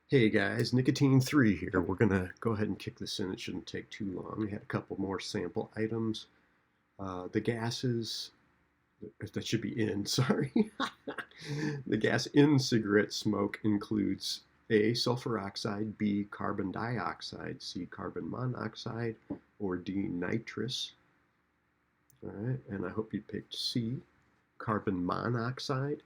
Hey guys, Nicotine 3 here. We're going to go ahead and kick this in. It shouldn't take too long. We had a couple more sample items. The gases, that should be in, sorry. The gas in cigarette smoke includes A, sulfur oxide, B, carbon dioxide, C, carbon monoxide, or D, nitrous. All right, and I hope you picked C, carbon monoxide.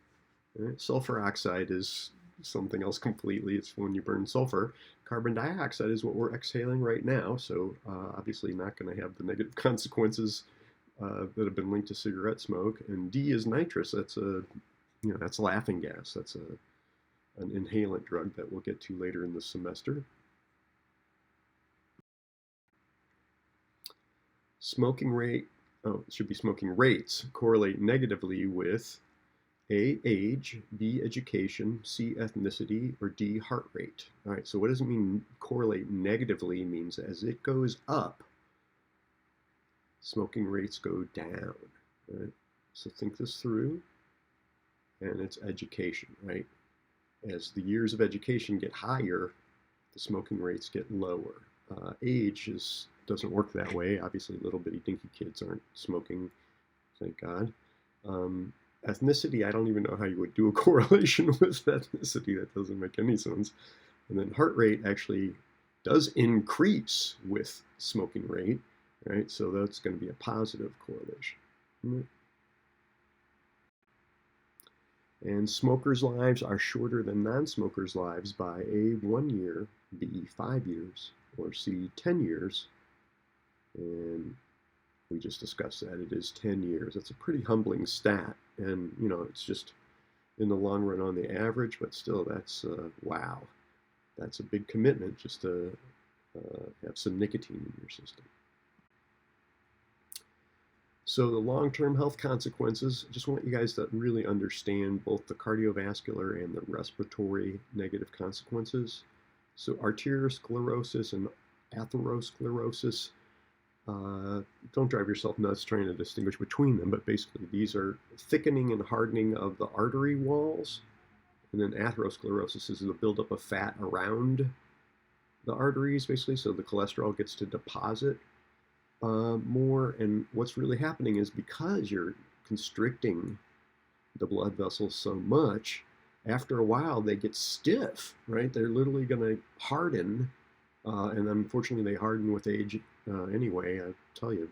Right? Sulfur oxide is something else completely. It's when you burn sulfur. Carbon dioxide is what we're exhaling right now, so obviously not going to have the negative consequences that have been linked to cigarette smoke. And D is nitrous. That's laughing gas. That's an inhalant drug that we'll get to later in the semester. Smoking rate, oh, it should be smoking rates correlate negatively with A, age, B, education, C, ethnicity, or D, heart rate. All right, so what does it mean correlate negatively? It means as it goes up, smoking rates go down. Right? So think this through, and it's education, right? As the years of education get higher, the smoking rates get lower. Age doesn't work that way. Obviously, little bitty dinky kids aren't smoking, thank God. Ethnicity, I don't even know how you would do a correlation with ethnicity. That doesn't make any sense. And then heart rate actually does increase with smoking rate, right? So that's going to be a positive correlation. And smokers' lives are shorter than non-smokers' lives by A, 1 year, B, 5 years, or C, 10 years. And we just discussed that. It is 10 years. That's a pretty humbling stat. And, it's just in the long run on the average, but still, that's, wow. That's a big commitment just to have some nicotine in your system. So the long-term health consequences, I just want you guys to really understand both the cardiovascular and the respiratory negative consequences. So arteriosclerosis and atherosclerosis, don't drive yourself nuts trying to distinguish between them, but basically these are thickening and hardening of the artery walls. And then atherosclerosis is the buildup of fat around the arteries, basically, so the cholesterol gets to deposit more. And what's really happening is because you're constricting the blood vessels so much, after a while they get stiff, right? They're literally going to harden, and unfortunately they harden with age anyway. I tell you,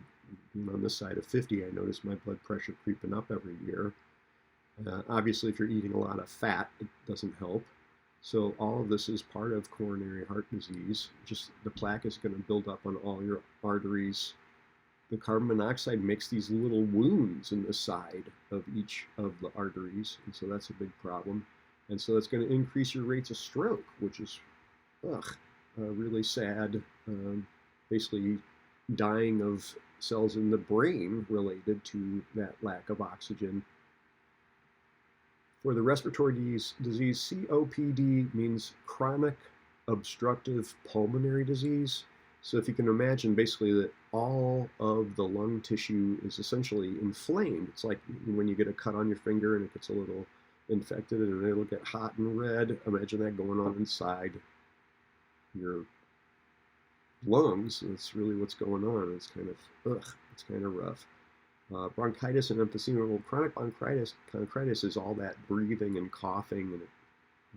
on this side of 50, I notice my blood pressure creeping up every year. Obviously, if you're eating a lot of fat, it doesn't help. So all of this is part of coronary heart disease. Just the plaque is going to build up on all your arteries. The carbon monoxide makes these little wounds in the side of each of the arteries, and so that's a big problem. And so that's going to increase your rates of stroke, which is really sad. Basically, dying of cells in the brain related to that lack of oxygen. For the respiratory disease, COPD means chronic obstructive pulmonary disease. So if you can imagine basically that all of the lung tissue is essentially inflamed. It's like when you get a cut on your finger and it gets a little infected and it'll get hot and red. Imagine that going on inside your lungs. That's really what's going on. It's kind of rough. Bronchitis and emphysema. Well, chronic bronchitis is all that breathing and coughing, and it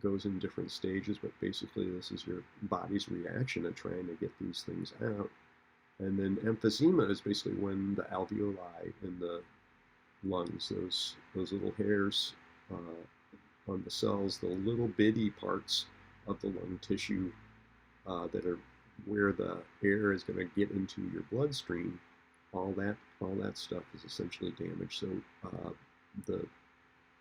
goes in different stages, but basically this is your body's reaction to trying to get these things out. And then emphysema is basically when the alveoli in the lungs, those little hairs on the cells, the little bitty parts of the lung tissue that are where the air is going to get into your bloodstream, all that stuff is essentially damaged. So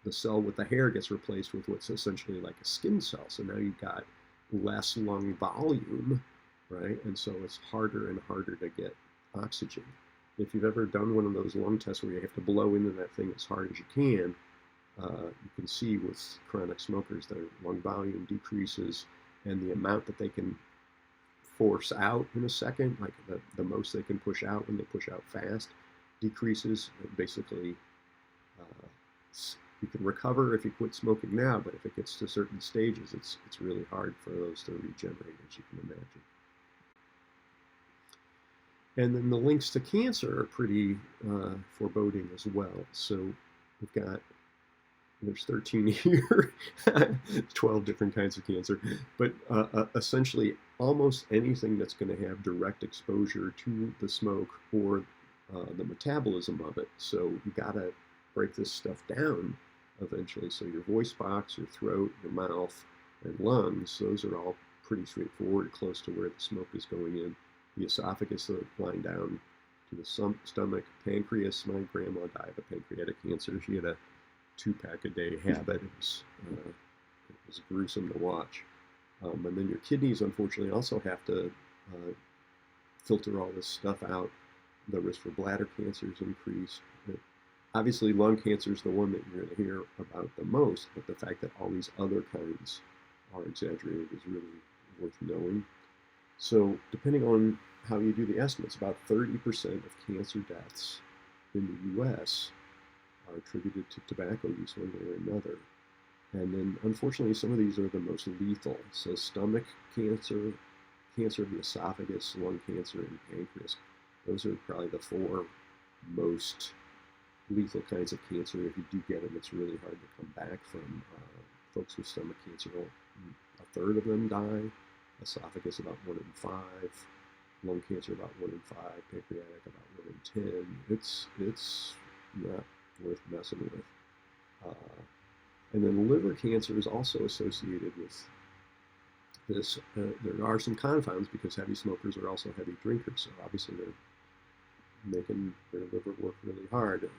the cell with the hair gets replaced with what's essentially like a skin cell. So now you've got less lung volume, right? And so it's harder and harder to get oxygen. If you've ever done one of those lung tests where you have to blow into that thing as hard as you can see with chronic smokers their lung volume decreases, and the amount that they can force out in a second, like the most they can push out when they push out fast, decreases. Basically, you can recover if you quit smoking now, but if it gets to certain stages, it's really hard for those to regenerate, as you can imagine. And then the links to cancer are pretty foreboding as well. So we've got, there's 13 here, 12 different kinds of cancer, but essentially almost anything that's going to have direct exposure to the smoke or the metabolism of it. So you got to break this stuff down eventually. So your voice box, your throat, your mouth, and lungs, those are all pretty straightforward, close to where the smoke is going in. The esophagus, lying down to the stomach, pancreas. My grandma died of pancreatic cancer. She had a 2-pack a day habit. It was gruesome to watch. And then your kidneys, unfortunately, also have to filter all this stuff out. The risk for bladder cancer is increased. Obviously, lung cancer is the one that you're going to hear about the most, but the fact that all these other kinds are exaggerated is really worth knowing. So depending on how you do the estimates, about 30% of cancer deaths in the U.S. are attributed to tobacco use one way or another. And then, unfortunately, some of these are the most lethal. So stomach cancer, cancer of the esophagus, lung cancer, and pancreas. Those are probably the 4 most lethal kinds of cancer. If you do get them, it's really hard to come back from. Folks with stomach cancer, a third of them die. Esophagus, about 1 in 5. Lung cancer, about 1 in 5. Pancreatic, about 1 in 10. It's not worth messing with. And then liver cancer is also associated with this. There are some confounds because heavy smokers are also heavy drinkers. So obviously they're making their liver work really hard.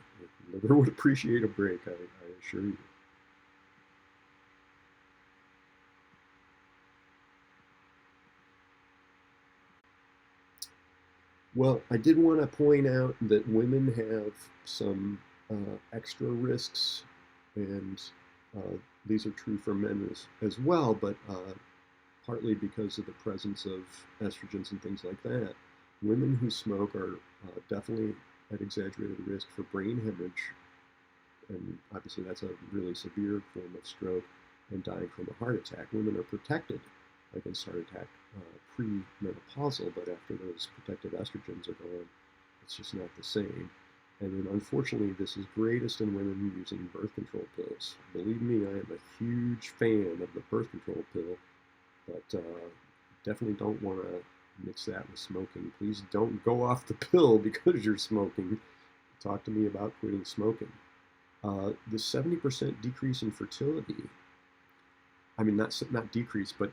The liver would appreciate a break, I assure you. Well, I did want to point out that women have some extra risks, and these are true for men as well, but partly because of the presence of estrogens and things like that. Women who smoke are definitely at exaggerated risk for brain hemorrhage, and obviously that's a really severe form of stroke, and dying from a heart attack. Women are protected against heart attack pre-menopausal, but after those protective estrogens are gone, it's just not the same. And then unfortunately, this is greatest in women using birth control pills. Believe me, I am a huge fan of the birth control pill, but definitely don't want to mix that with smoking. Please don't go off the pill because you're smoking. Talk to me about quitting smoking. The 70% decrease in fertility, I mean, not decrease, but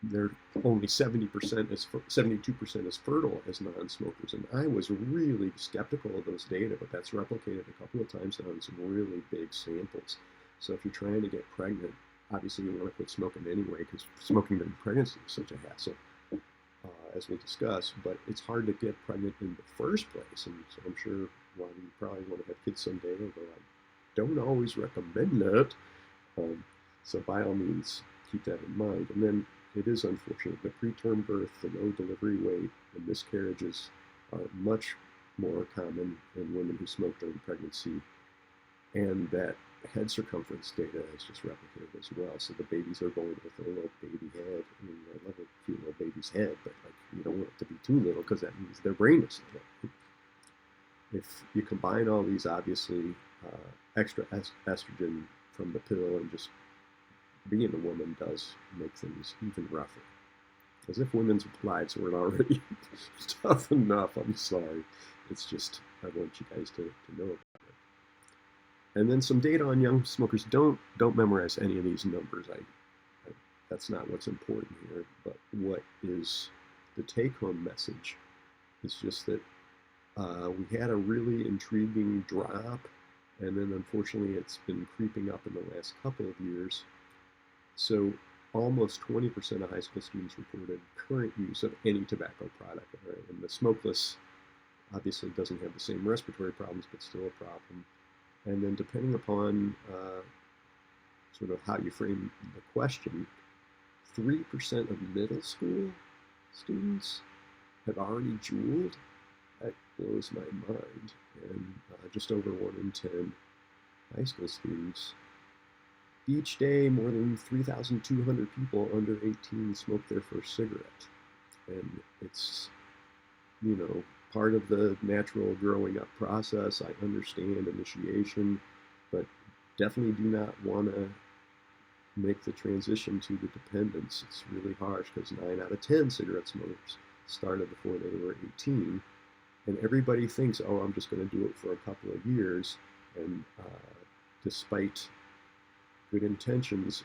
they're only 72% as fertile as non-smokers. And I was really skeptical of those data, but that's replicated a couple of times now in some really big samples. So if you're trying to get pregnant, obviously you want to quit smoking anyway, because smoking during pregnancy is such a hassle, as we'll discuss. But it's hard to get pregnant in the first place. And so I'm sure while you probably want to have kids someday, although I don't always recommend that. So by all means, keep that in mind. And then it is unfortunate. The preterm birth, the low delivery weight, and miscarriages are much more common in women who smoke during pregnancy. And that head circumference data is just replicated as well. So the babies are born with a little baby head. I mean, I love a cute little baby's head, but like you don't want it to be too little because that means their brain is little. If you combine all these, obviously, extra estrogen from the pill and just being a woman does make things even rougher. As if women's lives weren't already tough enough. I'm sorry. It's just, I want you guys to know about it. And then some data on young smokers. Don't memorize any of these numbers. That's not what's important here. But what is the take-home message is just that we had a really intriguing drop, and then unfortunately it's been creeping up in the last couple of years. So almost 20% of high school students reported current use of any tobacco product. And the smokeless obviously doesn't have the same respiratory problems, but still a problem. And then depending upon sort of how you frame the question, 3% of middle school students have already juuled. That blows my mind. And just over 1 in 10 high school students. Each day, more than 3,200 people under 18 smoke their first cigarette. And it's, you know, part of the natural growing up process. I understand initiation, but definitely do not want to make the transition to the dependence. It's really harsh because 9 out of 10 cigarette smokers started before they were 18. And everybody thinks, oh, I'm just going to do it for a couple of years. And despite good intentions,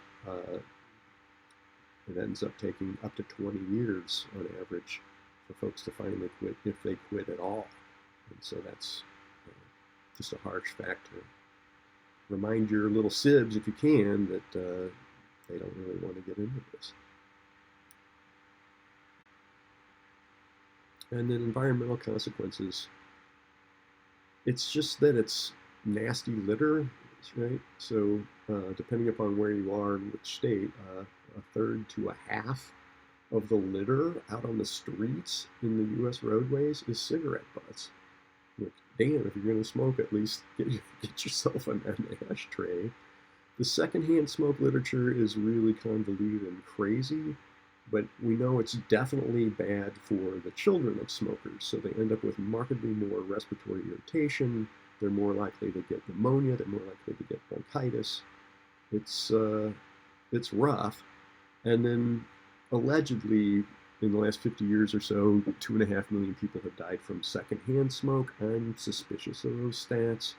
it ends up taking up to 20 years on average for folks to finally quit, if they quit at all. And so that's just a harsh fact to remind your little sibs, if you can, that they don't really want to get into this. And then environmental consequences. It's just that it's nasty litter, right? So depending upon where you are in which state, a third to a half of the litter out on the streets in the U.S. roadways is cigarette butts. Like, damn, if you're going to smoke, at least get yourself an ashtray. The secondhand smoke literature is really convoluted and crazy, but we know it's definitely bad for the children of smokers. So they end up with markedly more respiratory irritation. They're more likely to get pneumonia. They're more likely to get bronchitis. It's rough. And then allegedly, in the last 50 years or so, 2.5 million people have died from secondhand smoke. I'm suspicious of those stats.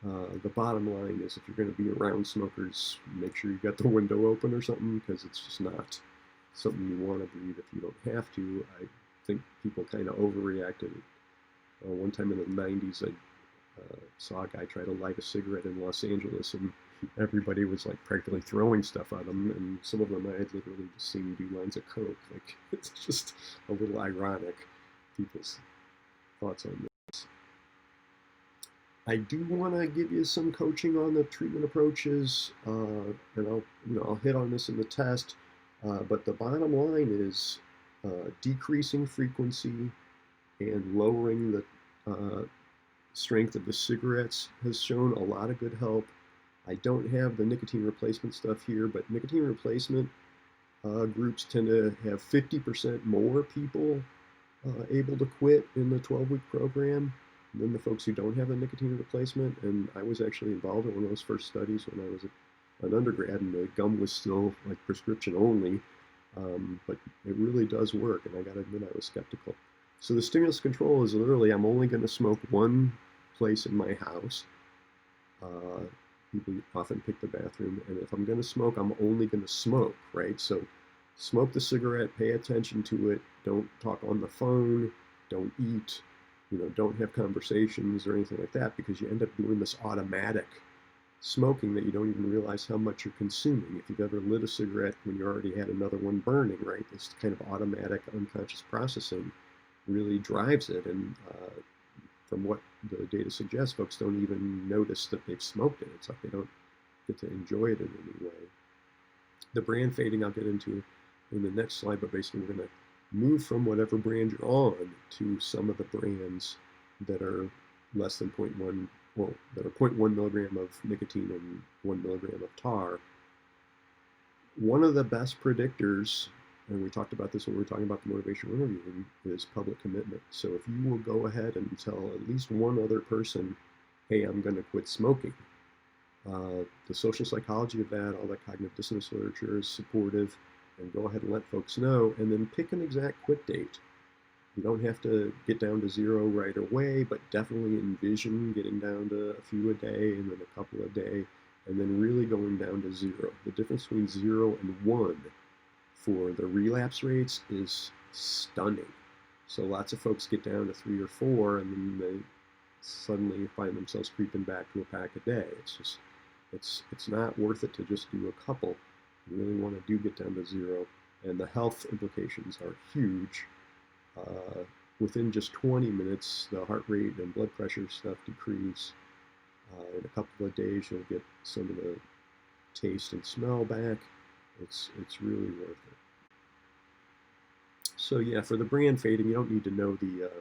The bottom line is, if you're going to be around smokers, make sure you got the window open or something, because it's just not something you want to breathe if you don't have to. I think people kind of overreacted. One time in the 90s, I saw a guy try to light a cigarette in Los Angeles, and everybody was like practically throwing stuff at him, and some of them I had literally just seen do lines of coke. Like, it's just a little ironic, people's thoughts on this. I do want to give you some coaching on the treatment approaches, and I'll hit on this in the test. But the bottom line is decreasing frequency and lowering the strength of the cigarettes has shown a lot of good help. I don't have the nicotine replacement stuff here, but nicotine replacement groups tend to have 50% more people able to quit in the 12-week program than the folks who don't have a nicotine replacement. And I was actually involved in one of those first studies when I was an undergrad, and the gum was still like prescription only. But it really does work, and I gotta admit I was skeptical. So the stimulus control is literally, I'm only going to smoke one place in my house. People often pick the bathroom, and if I'm going to smoke, I'm only going to smoke, right? So smoke the cigarette, pay attention to it, don't talk on the phone, don't eat, don't have conversations or anything like that, because you end up doing this automatic smoking that you don't even realize how much you're consuming. If you've ever lit a cigarette when you already had another one burning, right? This kind of automatic unconscious processing really drives it, and from what the data suggests, folks don't even notice that they've smoked it. It's like they don't get to enjoy it in any way. The brand fading I'll get into in the next slide, but basically we're going to move from whatever brand you're on to some of the brands that are less than 0.1, well, that are 0.1 milligram of nicotine and 1 milligram of tar. One of the best predictors, and we talked about this when we were talking about the motivational interviewing, is public commitment. So if you will go ahead and tell at least one other person, hey, I'm going to quit smoking. The social psychology of that, all that cognitive dissonance literature is supportive, and go ahead and let folks know, and then pick an exact quit date. You don't have to get down to 0 right away, but definitely envision getting down to a few a day and then a couple a day, and then really going down to 0. The difference between 0 and 1 for the relapse rates is stunning. So lots of folks get down to 3 or 4, and then they suddenly find themselves creeping back to a pack a day. It's not worth it to just do a couple. You really want to get down to 0, and the health implications are huge. Within just 20 minutes, the heart rate and blood pressure stuff decrease. In a couple of days, you'll get some of the taste and smell back. It's really worth it. So yeah, for the brand fading, you don't need to know the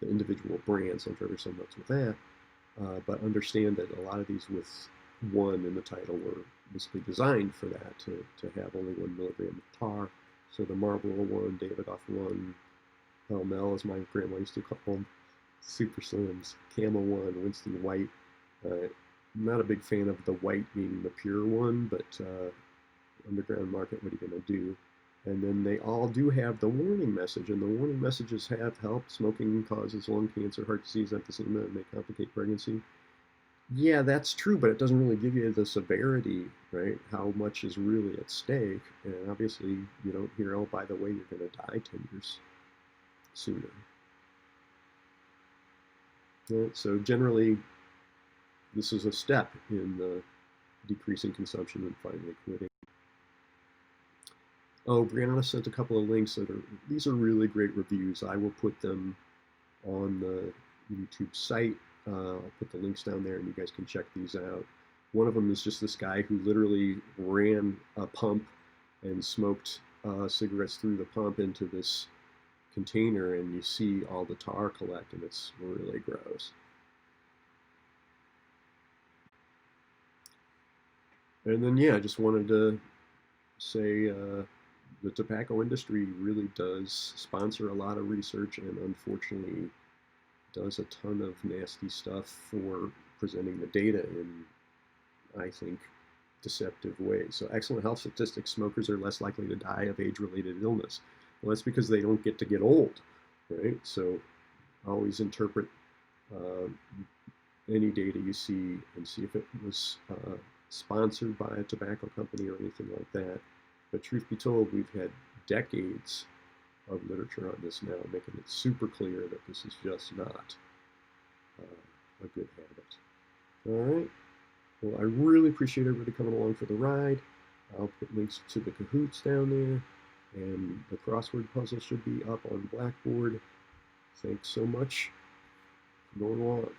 individual brands. I'm sure there's some notes with that. but understand that a lot of these with one in the title were basically designed for that, to have only 1 milligram of tar. So the Marlboro one, Davidoff one, Pall Mall, as my grandma used to call them, Super Slims, Camel one, Winston White. I'm not a big fan of the white being the pure one, but underground market, what are you going to do? And then they all do have the warning message, and the warning messages have helped. Smoking causes lung cancer, heart disease, emphysema, and may complicate pregnancy. Yeah, that's true, but it doesn't really give you the severity, right? How much is really at stake. And obviously, you don't hear, oh, by the way, you're going to die 10 years sooner. Yeah, so generally, this is a step in decreasing consumption and finally quitting. Oh, Brianna sent a couple of links that are, these are really great reviews. I will put them on the YouTube site. I'll put the links down there and you guys can check these out. One of them is just this guy who literally ran a pump and smoked cigarettes through the pump into this container, and you see all the tar collect, and it's really gross. And then, yeah, I just wanted to say the tobacco industry really does sponsor a lot of research and unfortunately does a ton of nasty stuff for presenting the data in, I think, deceptive ways. So excellent health statistics, smokers are less likely to die of age-related illness. Well, that's because they don't get to get old, right? So always interpret uh, any data you see and see if it was sponsored by a tobacco company or anything like that. But truth be told, we've had decades of literature on this now, making it super clear that this is just not a good habit. All right. Well, I really appreciate everybody coming along for the ride. I'll put links to the Kahoots down there, and the crossword puzzle should be up on Blackboard. Thanks so much for going along.